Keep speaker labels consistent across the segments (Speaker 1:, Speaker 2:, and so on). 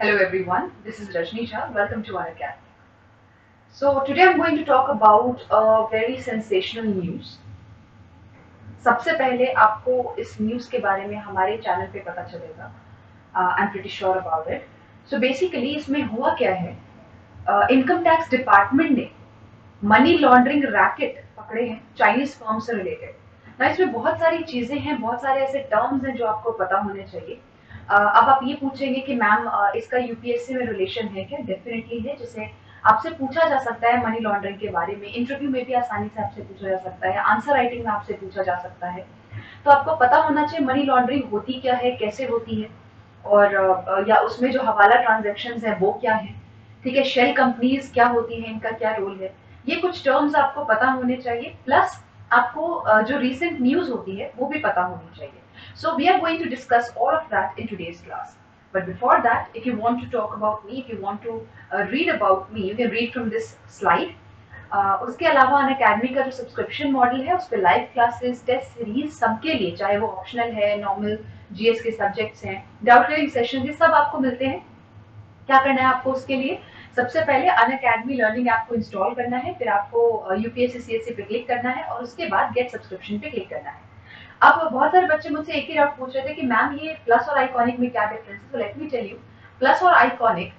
Speaker 1: Hello everyone, this is Rajni Shah. Welcome to our academy. So today I'm going to talk about a very sensational news. सबसे पहले आपको इस news के बारे में हमारे चैनल पे पता चलेगा. I am pretty sure about it. So basically इसमें हुआ क्या है, इनकम टैक्स डिपार्टमेंट ने मनी लॉन्ड्रिंग रैकेट पकड़े हैं चाइनीज फर्म से रिलेटेड. ना इसमें बहुत सारी चीजें हैं, बहुत सारे ऐसे टर्म्स हैं जो आपको पता होने चाहिए. अब आप ये पूछेंगे कि मैम इसका यूपीएससी में रिलेशन है क्या? डेफिनेटली है. जिसे आपसे पूछा जा सकता है मनी लॉन्ड्रिंग के बारे में, इंटरव्यू में भी आसानी से आपसे पूछा जा सकता है, आंसर राइटिंग में आपसे पूछा जा सकता है. तो आपको पता होना चाहिए मनी लॉन्ड्रिंग होती क्या है, कैसे होती है, और या उसमें जो हवाला ट्रांजेक्शन है वो क्या है. ठीक है, शेल कंपनीज क्या होती हैं, इनका क्या रोल है, ये कुछ टर्म्स आपको पता होने चाहिए. प्लस आपको जो रिसेंट न्यूज होती है वो भी पता होनी चाहिए. So we are going to discuss all of that in today's class. But before that, if you want to talk about me, if you want to read about me, you can read from this slide. उसके अलावा Unacademy का जो subscription model है उस पर live classes, test series सबके लिए, चाहे वो ऑप्शनल है, नॉर्मल जीएस के सब्जेक्ट्स हैं, डाउट क्लियरिंग सेशन, ये सब आपको मिलते हैं. क्या करना है आपको उसके लिए? सबसे पहले अनअकैडमी लर्निंग ऐप को इंस्टॉल करना है, फिर आपको यूपीएससी सीएससी पे क्लिक करना है और उसके बाद गेट सब्सक्रिप्शन पे क्लिक करना है. अब बहुत सारे बच्चे मुझसे एक ही डाउट पूछ रहे थे कि मैम ये प्लस और आइकॉनिक में क्या डिफरेंस है. तो let me tell you, plus और आइकॉनिक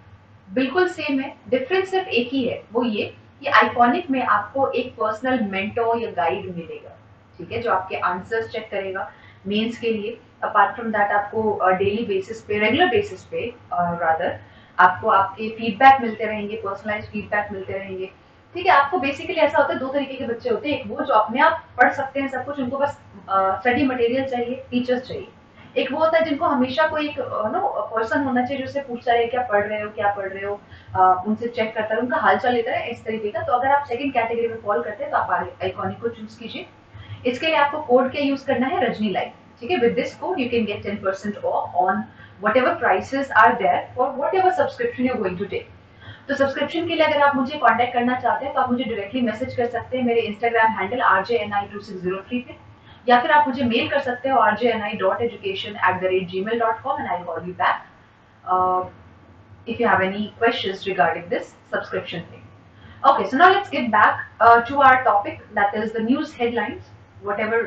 Speaker 1: बिल्कुल सेम है. डिफरेंस सिर्फ एक ही है, वो ये कि आइकॉनिक में आपको एक पर्सनल मेंटोर या गाइड मिलेगा, ठीक है, जो आपके आंसर्स चेक करेगा मेंस के लिए. अपार्ट फ्रॉम दैट आपको डेली बेसिस पे, रेगुलर बेसिस पे रादर, आपको आपके फीडबैक मिलते रहेंगे, पर्सनलाइज फीडबैक मिलते रहेंगे. ठीक है, आपको बेसिकली ऐसा होता है, दो तरीके के बच्चे होते हैं. एक वो जो अपने आप पढ़ सकते हैं सब कुछ, उनको बस स्टडी मटेरियल चाहिए, टीचर्स चाहिए. एक वो होता है जिनको हमेशा कोई एक नो पर्सन होना चाहिए जो उससे पूछता रहे क्या पढ़ रहे हो, क्या पढ़ रहे हो, उनसे चेक करता है, उनका हालचाल लेता है, इस तरीके का. तो अगर आप सेकंड कैटेगरी में फॉल करते हैं तो आप आइकॉनिक को चूज कीजिए. इसके लिए आपको कोड क्या यूज करना है? रजनी लाइव. ठीक है, with this code you can get 10% of on whatever prices are there for whatever subscription you're going to take. तो सब्सक्रिप्शन के लिए अगर आप मुझे कांटेक्ट करना चाहते हैं तो आप मुझे डायरेक्टली मैसेज कर सकते हैं मेरे इंस्टाग्राम हैंडल rjni2603 पे, या फिर आप मुझे मेल कर सकते हो rjni.education@gmail.com and I'll call you back if you have any questions regarding this subscription thing. Okay, so now let's get back to our topic, that is the news headlines, whatever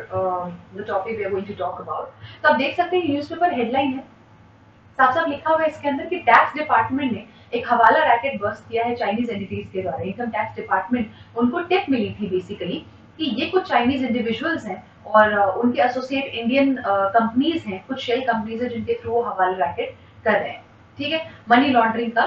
Speaker 1: the topic we are going to talk about. तो आप देख सकते हैं newspaper headline है, साफ साफ लिखा हुआ है इसके अंदर कि टैक्स डिपार्टमेंट ने एक हवाला रैकेट बस्ट किया है चाइनीज एंटिटीज के द्वारा. इनकम टैक्स डिपार्टमेंट उनको टिप मिली थी बेसिकली कि ये कुछ चाइनीज इंडिविजुअल्स हैं और उनके एसोसिएट इंडियन कंपनीज हैं, कुछ शेल कंपनीज हैं जिनके थ्रू वो हवाला रैकेट कर रहे हैं. ठीक है, मनी लॉन्ड्रिंग का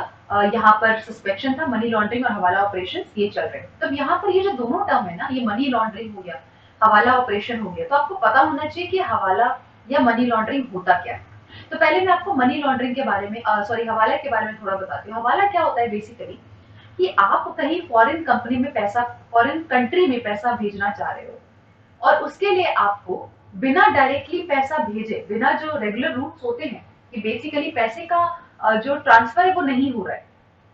Speaker 1: यहाँ पर सस्पेक्शन था, मनी लॉन्ड्रिंग और हवाला ऑपरेशन ये चल रहे हैं. तब यहाँ पर ये जो दोनों टर्म है ना, ये मनी लॉन्ड्रिंग हो गया, हवाला ऑपरेशन हो गया, तो आपको पता होना चाहिए कि हवाला या मनी लॉन्ड्रिंग होता क्या है. तो पहले मैं आपको मनी लॉन्ड्रिंग के बारे में, सॉरी, हवाला के बारे में थोड़ा बताती हूँ. हवाला क्या होता है बेसिकली कि आप कहीं फॉरेन कंपनी में पैसा, फॉरेन कंट्री में पैसा भेजना चाह रहे हो और उसके लिए आपको बिना डायरेक्टली पैसा भेजे, बिना जो रेगुलर रूट्स होते हैं कि बेसिकली पैसे का जो ट्रांसफर है वो नहीं हो रहा है.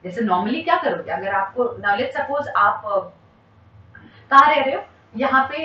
Speaker 1: जैसे नॉर्मली क्या करोगे, अगर आपको लेट्स सपोज आप कहाँ रह रहे हो, यहाँ पे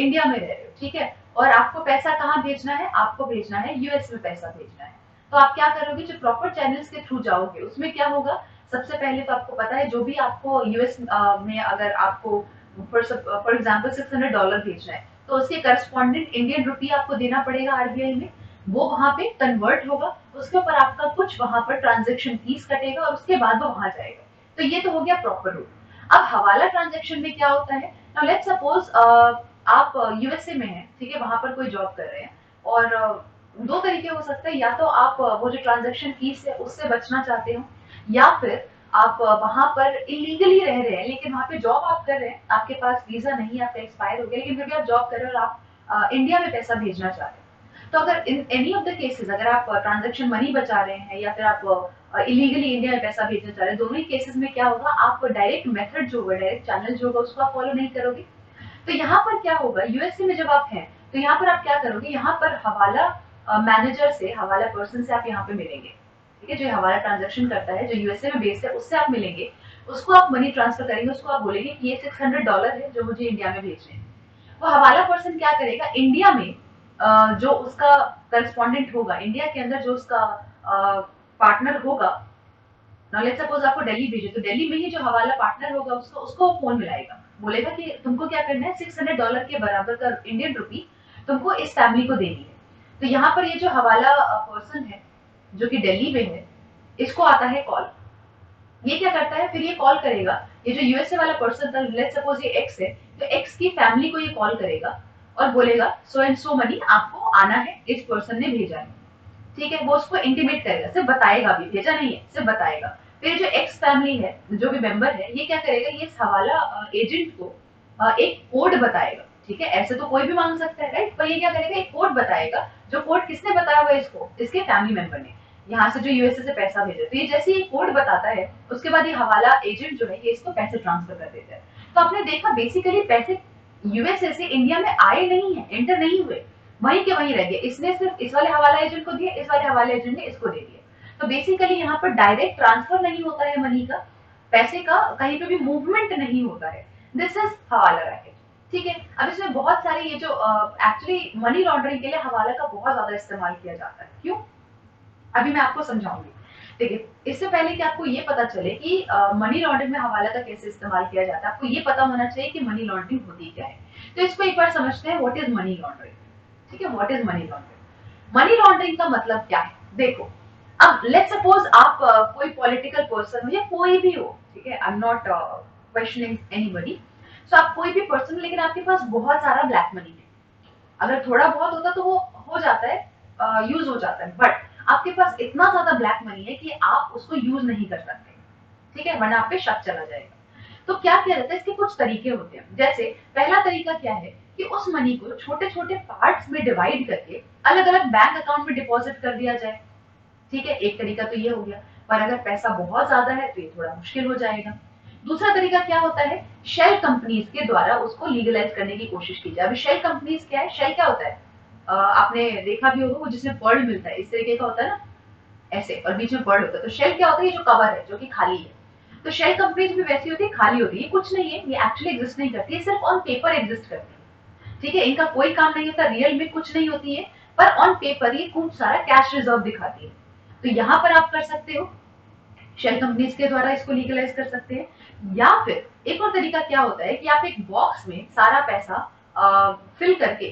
Speaker 1: इंडिया में रह रहे हो, ठीक है, और आपको पैसा कहाँ भेजना है, आपको भेजना है यूएस में पैसा भेजना है. तो आप क्या करोगे, जो प्रॉपर चैनल्स के थ्रू जाओगे उसमें क्या होगा, सबसे पहले तो आपको पता है जो भी आपको यूएस में अगर आपको फॉर एग्जाम्पल $600 भेजना है तो उसके करस्पॉन्डेंट इंडियन रुपी आपको देना पड़ेगा आरबीआई में. वो वहां पे कन्वर्ट होगा, उसके ऊपर आपका कुछ वहां पर ट्रांजेक्शन फीस कटेगा और उसके बाद वो वहां जाएगा. तो ये तो हो गया प्रॉपर रूट. अब हवाला ट्रांजेक्शन में क्या होता है, नाउ लेट्स सपोज आप यूएसए में हैं, ठीक है, वहां पर कोई जॉब कर रहे हैं और दो तरीके हो सकते हैं, या तो आप वो जो ट्रांजेक्शन फीस है उससे बचना चाहते हो, या फिर आप वहां पर इलीगली रह रहे हैं लेकिन वहां पे जॉब आप कर रहे हैं, आपके पास वीजा नहीं है, आपका एक्सपायर हो गया, लेकिन फिर भी आप जॉब कर रहे हो और आप इंडिया में पैसा भेजना चाह रहे हैं. तो अगर in any of the cases, अगर आप ट्रांजेक्शन मनी बचा रहे हैं या फिर आप इलीगली इंडिया में पैसा भेजना चाह रहे हैं, दोनों ही केसेस में क्या होगा, आप डायरेक्ट मेथड जो होगा, डायरेक्ट चैनल जो होगा उसको आप फॉलो नहीं करोगे. तो यहाँ पर क्या होगा, यूएसए में जब आप हैं तो यहाँ पर आप क्या करोगे, यहाँ पर हवाला मैनेजर से, हवाला पर्सन से आप यहाँ पे मिलेंगे. ठीक है, जो हवाला ट्रांजेक्शन करता है, जो यूएसए में बेस्ड है, उससे आप मिलेंगे, उसको आप मनी ट्रांसफर करेंगे, उसको आप बोलेंगे कि ये $600 है जो मुझे इंडिया में भेजने हैं. वो हवाला पर्सन क्या करेगा, इंडिया में जो उसका करस्पॉन्डेंट होगा, इंडिया के अंदर जो उसका पार्टनर होगा, नाउ लेट्स सपोज आपको दिल्ली भेजे, तो दिल्ली में ही जो हवाला पार्टनर होगा उसको उसको फोन मिलाएगा, बोलेगा कि तुमको क्या करना है, $600 के बराबर का इंडियन रुपी तुमको इस फैमिली को देनी है। तो यहाँ पर ये जो हवाला पर्सन है जो कि दिल्ली में है, इसको आता है कॉल। ये क्या करता है, फिर ये कॉल करेगा, ये जो यूएसए वाला पर्सन था, लेट्स सपोज ये एक्स है, तो एक्स की फैमिली को ये कॉल करेगा और बोलेगा सो एंड सो मनी आपको आना है, इस पर्सन ने भेजा है। ठीक है, वो उसको इंटीमेट करेगा, सिर्फ बताएगा, भी भेजा नहीं है, सिर्फ बताएगा। फिर जो एक्स फैमिली है, जो भी मेंबर है, ये क्या करेगा, ये हवाला एजेंट को एक कोड बताएगा। ठीक है, ऐसे तो कोई भी मांग सकता है, राइट, पर ये क्या करेगा, एक कोड बताएगा, जो कोड किसने बताया हुआ है इसको, इसके फैमिली मेंबर ने, यहाँ से जो यूएसए से पैसा भेजा। तो ये जैसे ये कोड बताता है, उसके बाद ये हवाला एजेंट जो है ये इसको पैसे ट्रांसफर कर देता है। तो आपने देखा बेसिकली पैसे यूएसए से इंडिया में आए नहीं है, एंटर नहीं हुए, वहीं के वहीं रह गए। इसने सिर्फ इस वाले हवाला एजेंट को दिया, इस वाले हवाला एजेंट ने इसको दे दिया। तो बेसिकली यहाँ पर डायरेक्ट ट्रांसफर नहीं होता है मनी का, पैसे का कहीं पे भी मूवमेंट नहीं होता है। दिस इज हवाला रैकेट। ठीक है, अब इसमें बहुत सारे ये जो एक्चुअली मनी लॉन्ड्रिंग के लिए हवाला का बहुत ज्यादा इस्तेमाल किया जाता है। क्यों, अभी मैं आपको समझाऊंगी। देखिए, इससे पहले कि आपको ये पता चले कि मनी लॉन्ड्रिंग में हवाला का कैसे इस्तेमाल किया जाता है, आपको ये पता होना चाहिए कि मनी लॉन्ड्रिंग होती क्या है। तो इसको एक बार समझते हैं, व्हाट इज मनी लॉन्ड्रिंग। ठीक है, what is money laundering. Money laundering का मतलब क्या है, देखो, अब लेट्स सपोज आप कोई पॉलिटिकल पर्सन हो या कोई भी हो, ठीक है, I am not questioning anybody, so आप कोई भी पर्सन, लेकिन आपके पास बहुत सारा ब्लैक मनी है। अगर थोड़ा बहुत होता तो वो हो जाता है, यूज हो जाता है, बट आपके पास इतना ज्यादा ब्लैक मनी है कि आप उसको यूज नहीं कर सकते। ठीक है, वरना आप पे शक चला जाएगा। तो क्या किया जाता है, इसके कुछ तरीके होते हैं। जैसे पहला तरीका क्या है कि उस मनी को छोटे छोटे पार्ट्स में डिवाइड करके अलग अलग बैंक अकाउंट में डिपॉजिट कर दिया जाए। ठीक है, एक तरीका तो ये हो गया, पर अगर पैसा बहुत ज्यादा है तो ये थोड़ा मुश्किल हो जाएगा। दूसरा तरीका क्या होता है, शेल कंपनीज के द्वारा उसको लीगलाइज करने की कोशिश की जाए। अभी शेल कंपनीज क्या है, शेल क्या होता है, आपने देखा भी होगा, वो जिसमें पर्ल मिलता है, इस तरीके का होता है ना, ऐसे, और बीच में पर्ल होता है। तो शेल क्या होता है, ये जो कवर है जो कि खाली है। तो शेल कंपनीज भी वैसी होती है, खाली होती है, ये कुछ नहीं है, ये एक्चुअली एग्जिस्ट नहीं करती है, सिर्फ ऑन पेपर एग्जिस्ट करती है। ठीक है, इनका कोई काम नहीं होता, रियल में कुछ नहीं होती है, पर ऑन पेपर ये खूब सारा कैश रिजर्व दिखाती है। तो यहाँ पर आप कर सकते हो, शेल कंपनीज के द्वारा इसको लीगलाइज कर सकते हैं। या फिर एक और तरीका क्या होता है कि आप एक बॉक्स में सारा पैसा फिल करके,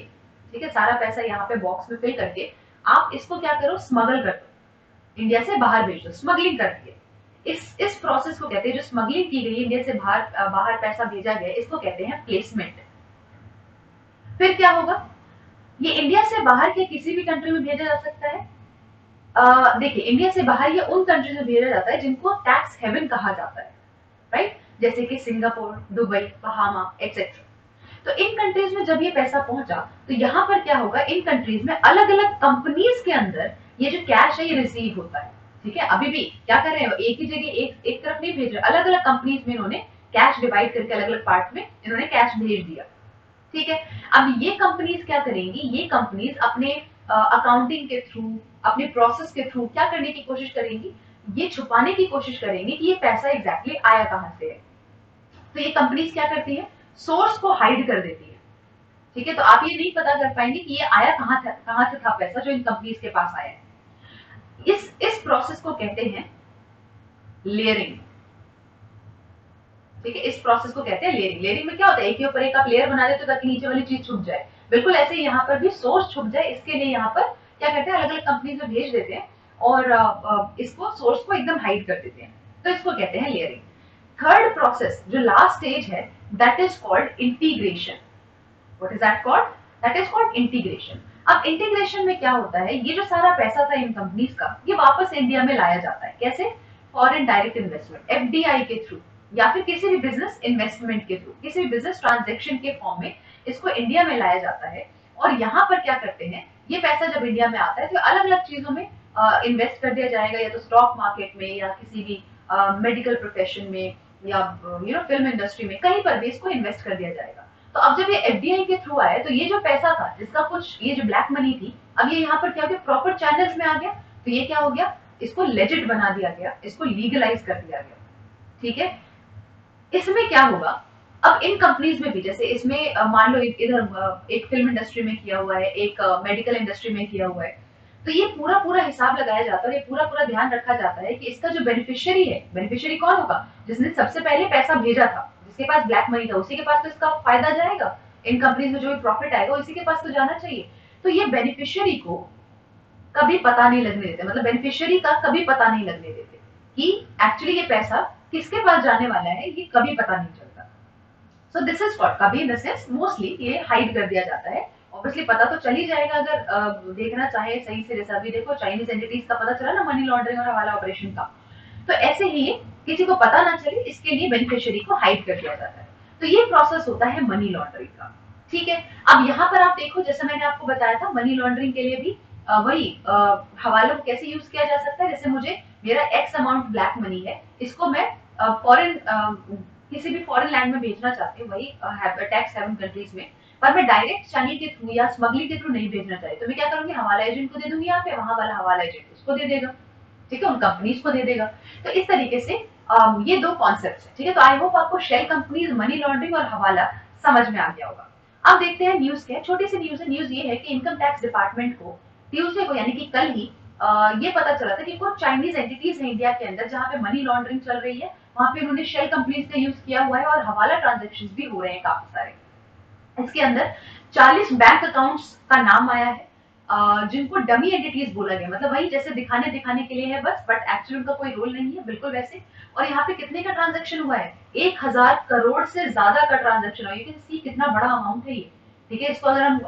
Speaker 1: ठीक है, सारा पैसा यहाँ पे बॉक्स में फिल करके आप इसको क्या करो, स्मगल कर दो, इंडिया से बाहर भेज दो, स्मगलिंग कर दिए। इस प्रोसेस को कहते हैं, जो स्मगलिंग की गई, इंडिया से बाहर बाहर पैसा भेजा गया, इसको कहते हैं प्लेसमेंट। फिर क्या होगा, ये इंडिया से बाहर के किसी भी कंट्री में भेजा जा सकता है। देखिए, इंडिया से बाहर ये उन कंट्रीज में भेजा जाता है जिनको टैक्स हेवन कहा जाता है, राइट, जैसे कि सिंगापुर, दुबई, बहामा एक्सेट्रा। तो इन कंट्रीज में जब ये पैसा पहुंचा, तो यहाँ पर क्या होगा, इन कंट्रीज में अलग अलग कंपनीज के अंदर ये जो कैश है ये रिसीव होता है। ठीक है, अभी भी क्या कर रहे हो, एक ही जगह एक तरफ नहीं भेज रहे, अलग अलग कंपनीज में इन्होंने कैश डिवाइड करके अलग अलग पार्ट में इन्होंने कैश भेज दिया। ठीक है, अब ये कंपनीज क्या करेंगी, ये कंपनीज अपने अकाउंटिंग के थ्रू, अपने प्रोसेस के थ्रू क्या करने की कोशिश करेंगी, ये छुपाने की कोशिश करेंगी कि ये पैसा एग्जैक्टली आया कहां से है। तो ये कंपनीज क्या करती है, सोर्स को हाइड कर देती है। ठीक है, तो आप ये नहीं पता कर पाएंगे कि ये आया कहां से था पैसा जो इन कंपनीज के पास आया है। इस प्रोसेस को कहते हैं लेयरिंग। ठीक है, इस प्रोसेस को कहते हैं लेयरिंग। लेयरिंग में क्या होता है, एक के ऊपर एक आप लेयर बना देते हो ताकि नीचे वाली चीज छुप जाए। बिल्कुल ऐसे ही यहाँ पर भी सोर्स छुप जाए, इसके लिए यहाँ पर क्या करते हैं, अलग अलग कंपनीज में भेज देते हैं और इसको सोर्स को एकदम हाइड कर देते हैं। तो इसको कहते हैं लेयरिंग। थर्ड प्रोसेस, जो लास्ट स्टेज है, that is called integration. What is that called, that is called integration. अब इंटीग्रेशन में क्या होता है, ये जो सारा पैसा था इन कंपनीज का, ये वापस इंडिया में लाया जाता है। कैसे, फॉरेन डायरेक्ट इन्वेस्टमेंट, एफडीआई के थ्रू, या फिर किसी भी बिजनेस इन्वेस्टमेंट के थ्रू, किसी भी बिजनेस ट्रांजैक्शन के फॉर्म में इसको इंडिया में लाया जाता है। और यहाँ पर क्या करते हैं, ये पैसा जब इंडिया में आता है तो अलग अलग चीजों में इन्वेस्ट कर दिया जाएगा, या तो स्टॉक मार्केट में, या किसी भी मेडिकल प्रोफेशन में, या फिल्म इंडस्ट्री में, कहीं पर भी इसको इन्वेस्ट कर दिया जाएगा। तो अब जब ये एफडीआई के थ्रू आया, तो ये जो पैसा था, जिसका कुछ ये जो ब्लैक मनी थी, अब ये यहाँ पर क्या हो गया, प्रॉपर चैनल्स में आ गया। तो ये क्या हो गया, इसको लेजिट बना दिया गया, इसको लीगलाइज कर दिया गया। ठीक है, इसमें क्या होगा, अब इन कंपनीज में भी, जैसे इसमें मान लो इधर एक फिल्म इंडस्ट्री में किया हुआ है, एक मेडिकल इंडस्ट्री में किया हुआ है, तो ये पूरा पूरा हिसाब लगाया जाता है और ये पूरा पूरा ध्यान रखा जाता है कि इसका जो बेनिफिशियरी है, बेनिफिशियरी कौन होगा, जिसने सबसे पहले पैसा भेजा था, जिसके पास ब्लैक मनी था, उसी के पास तो इसका फायदा जाएगा, इन कंपनीज में जो भी प्रॉफिट आएगा उसी के पास तो जाना चाहिए। तो ये बेनिफिशियरी को कभी पता नहीं लगने देते, मतलब बेनिफिशियरी का कभी पता नहीं लगने देते कि एक्चुअली ये पैसा किसके पास जाने वाला है, ये कभी पता नहीं चलता। सो दिस इज व्हाट, कभी इन द सेंस मोस्टली ये हाइड कर दिया जाता है। ऑब्वियसली पता तो चल ही जाएगा अगर देखना चाहे सही से, जैसा अभी देखो चाइनीज एंटिटीज का पता चला ना, मनी लॉन्ड्रिंग और हवाला ऑपरेशन का। तो ऐसे ही किसी को पता ना चले इसके लिए बेनिफिशियरी को हाइड कर दिया जाता है। तो ये प्रोसेस होता है मनी लॉन्ड्रिंग का। ठीक है, अब यहाँ पर आप देखो, जैसे मैंने आपको बताया था मनी लॉन्ड्रिंग के लिए भी वही हवालों को कैसे यूज किया जा सकता है। जैसे मुझे मेरा एक्स अमाउंट ब्लैक मनी है, इसको मैं फॉरेन किसी भी फॉरेन लैंड में भेजना चाहती हूँ, वही टैक्स हेवन कंट्रीज में, पर मैं डायरेक्ट चैनल के थ्रू या स्मगलिंग के थ्रू नहीं भेजना चाहती, तो मैं क्या करूंगी, हवाला एजेंट को दे दूंगी, यहाँ पे वहां वाला हवाला एजेंट उसको दे देगा, ठीक है, उन कंपनीज को दे देगा। तो इस तरीके से ये दो कॉन्सेप्ट है। ठीक है, तो आई होप आपको शेल कंपनीज, मनी लॉन्ड्रिंग और हवाला समझ में आ गया होगा। अब देखते हैं न्यूज क्या है, छोटी सी न्यूज है। न्यूज ये है कि इनकम टैक्स डिपार्टमेंट को ट्यूजडे को, यानी कि कल ही ये पता चला था कि कुछ चाइनीज एंटिटीज है इंडिया के अंदर जहां पे मनी लॉन्ड्रिंग चल रही है, वहां पे उन्होंने शेल कंपनीज का यूज किया हुआ है और हवाला ट्रांजेक्शन भी हो रहे हैं काफी सारे। इसके अंदर 40 बैंक अकाउंट्स का नाम आया है जिनको डमी एंटिटीज बोला गया, मतलब वही जैसे दिखाने दिखाने के लिए है बस, बट एक्चुअली उनका कोई रोल नहीं है, बिल्कुल वैसे। और यहाँ पे कितने का ट्रांजेक्शन हुआ है, 1000 करोड़ से ज्यादा का ट्रांजेक्शन हुआ। यू कैन सी कितना बड़ा अमाउंट है ये। ठीक है, इसको अगर हम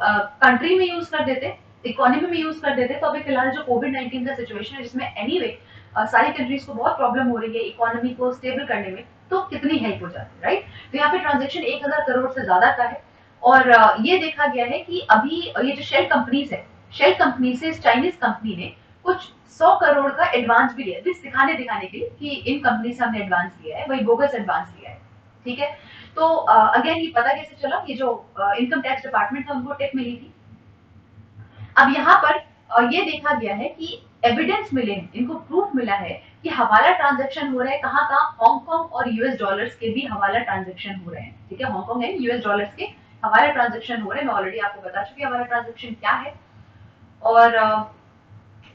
Speaker 1: कंट्री में यूज कर देते, इकोनॉमी में यूज कर देते, तो अभी फिलहाल जो कोविड-19 का सिचुएशन है जिसमें एनीवे सारी कंट्रीज को बहुत प्रॉब्लम हो रही है इकोनॉमी को स्टेबल करने में, तो कितनी हेल्प हो जाती है, राइट। तो यहाँ पे ट्रांजेक्शन 1000 करोड़ से ज्यादा का है। और ये देखा गया है कि अभी ये जो शेल कंपनीज है, शेल कंपनी से इस चाइनीज कंपनी ने कुछ 100 करोड़ का एडवांस भी लिया, जिस दिखाने दिखाने के लिए कि इन कंपनी से हमने एडवांस लिया है, वही बोगस एडवांस लिया है। ठीक है, तो अगेन ये पता कैसे चला, ये जो इनकम टैक्स डिपार्टमेंट था उनको टिप मिली थी। अब यहाँ पर ये देखा गया है कि एविडेंस मिले, इनको प्रूफ मिला है कि हवाला ट्रांजैक्शन हो रहा है कहाँ कहाँ, हांगकांग और यूएस डॉलर्स के भी हवाला ट्रांजैक्शन हो रहे हैं। ठीक है, हांगकांग एंड यूएस डॉलर्स के हवाला ट्रांजैक्शन हो रहे हैं। मैं ऑलरेडी आपको बता चुकी हूँ हवाला ट्रांजैक्शन क्या है। और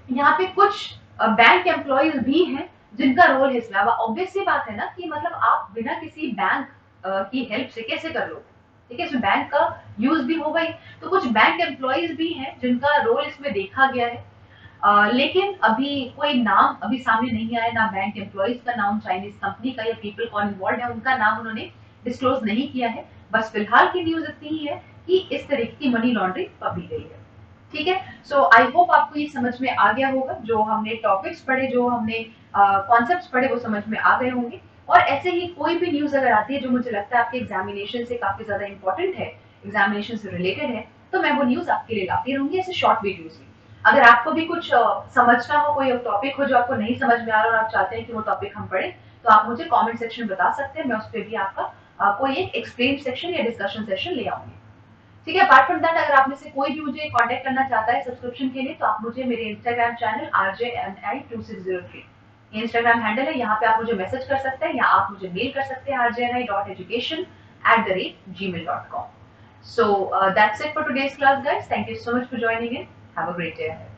Speaker 1: यहाँ पे कुछ बैंक एम्प्लॉयज भी हैं जिनका रोल है इसमें। अब ऑब्वियस सी बात है ना कि मतलब आप बिना किसी बैंक की हेल्प से कैसे कर लो। ठीक है, इसमें बैंक का यूज भी होगा ही। तो कुछ बैंक एम्प्लॉयज भी हैं जिनका रोल इसमें देखा गया है। लेकिन अभी कोई नाम अभी सामने नहीं आया, ना बैंक एम्प्लॉयज का नाम, चाइनीज कंपनी का या पीपल कौन इन्वॉल्व है उनका नाम उन्होंने डिस्क्लोज नहीं किया है। बस फिलहाल की न्यूज इतनी ही है कि इस तरीके की मनी लॉन्ड्रिंग पकड़ी गई है। ठीक है, सो आई होप आपको ये समझ में आ गया होगा। जो हमने टॉपिक्स पढ़े, जो हमने कॉन्सेप्ट्स पढ़े, वो समझ में आ गए होंगे। और ऐसे ही कोई भी न्यूज अगर आती है जो मुझे लगता है आपके एग्जामिनेशन से काफी ज्यादा इंपॉर्टेंट है, एग्जामिनेशन से रिलेटेड है, तो मैं वो न्यूज आपके लिए लाती रहूंगी ऐसे शॉर्ट वीडियोज में। अगर आपको भी कुछ समझना हो, कोई टॉपिक हो जो आपको नहीं समझ में आ रहा और आप चाहते हैं कि वो टॉपिक हम पढ़ें, तो आप मुझे कमेंट सेक्शन में बता सकते हैं। मैं उस पर भी आपका कोई एक एक्सप्लेन सेक्शन या डिस्कशन सेशन ले आऊंगी। ठीक है, अपार्ट फ्रॉम दैट अगर आप में से कोई भी मुझे कांटेक्ट करना चाहता है सब्सक्रिप्शन के लिए, तो आप मुझे मेरे इंस्टाग्राम चैनल RJNI2603, ये इंस्टाग्राम हैंडल है, यहाँ पे आप मुझे मैसेज कर सकते हैं या आप मुझे मेल कर सकते हैं rjni.education@gmail.com. So that's it for today's class, guys. Thank you so much for joining in. Have a great day ahead.